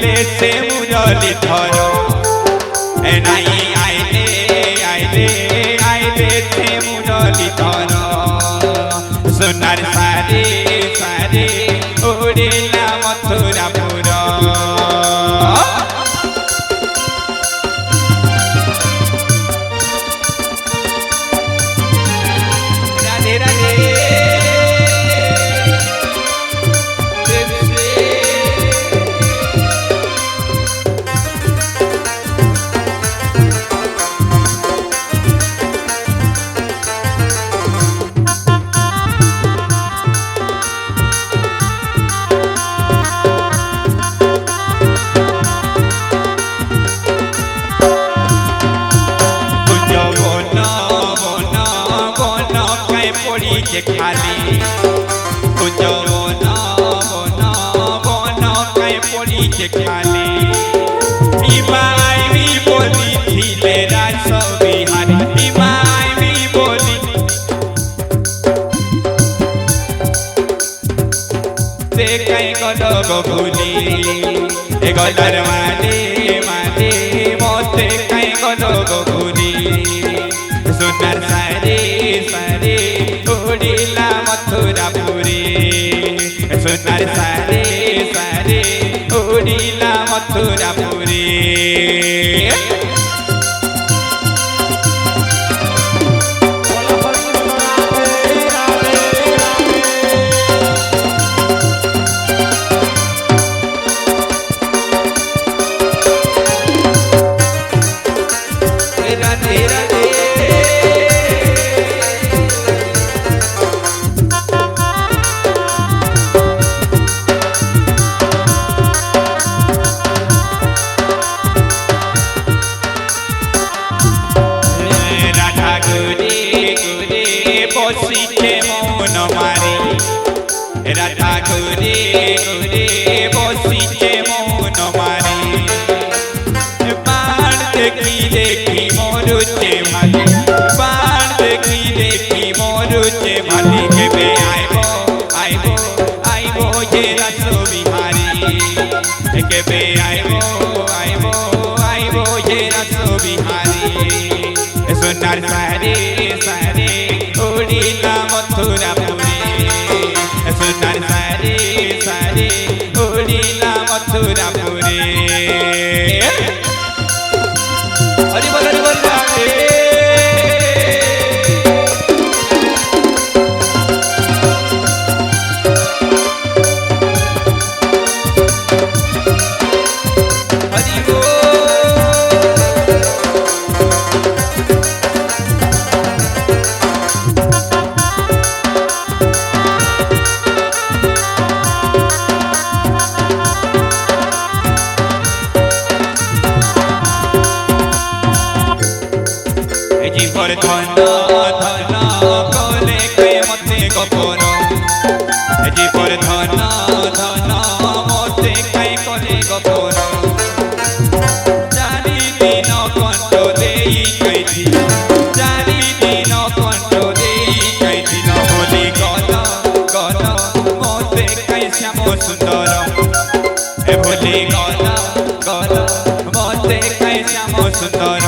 आइले से मुरली धर नहीं आइले से मुरली धर सोनार सारे सारे उड़ेला मथुरापुर राधे राधे के खाली कुछ बना बना बना कहीं पड़ी के खाली इमाई भी बोली थी मेरा सब बिहारी इमाई भी बोली से कहीं को भूली गलर माले माले मोते कहीं को भूली सुनर सारे सारे उड़ीला मथुरापुरी सुनर सारे सारे उड़ीला मथुरापुरी बसीचे मन मारी राधा घुरे घुरे बसीचे मन मारी बाण देखी मरुचे भाली बाण देखी मरुचे भाली केबे आइबो जे रस बिहारी केबे आइबो जे रस बिहारी सोनार सारे सारे उड़ीला मथुरापुरी सोनार सारे सारे उड़ीला मथुरापुरी हरि बोल जीवर धन धन कले के मते गपर जीवर धन धन मते कई कले गपर चारि दिन कंठ देई कैथि चारि दिन कंठ देई कैथि न बोली गल गल मते कई श्याम सुंदर ए बोली गल गल मते कई श्याम सुंदर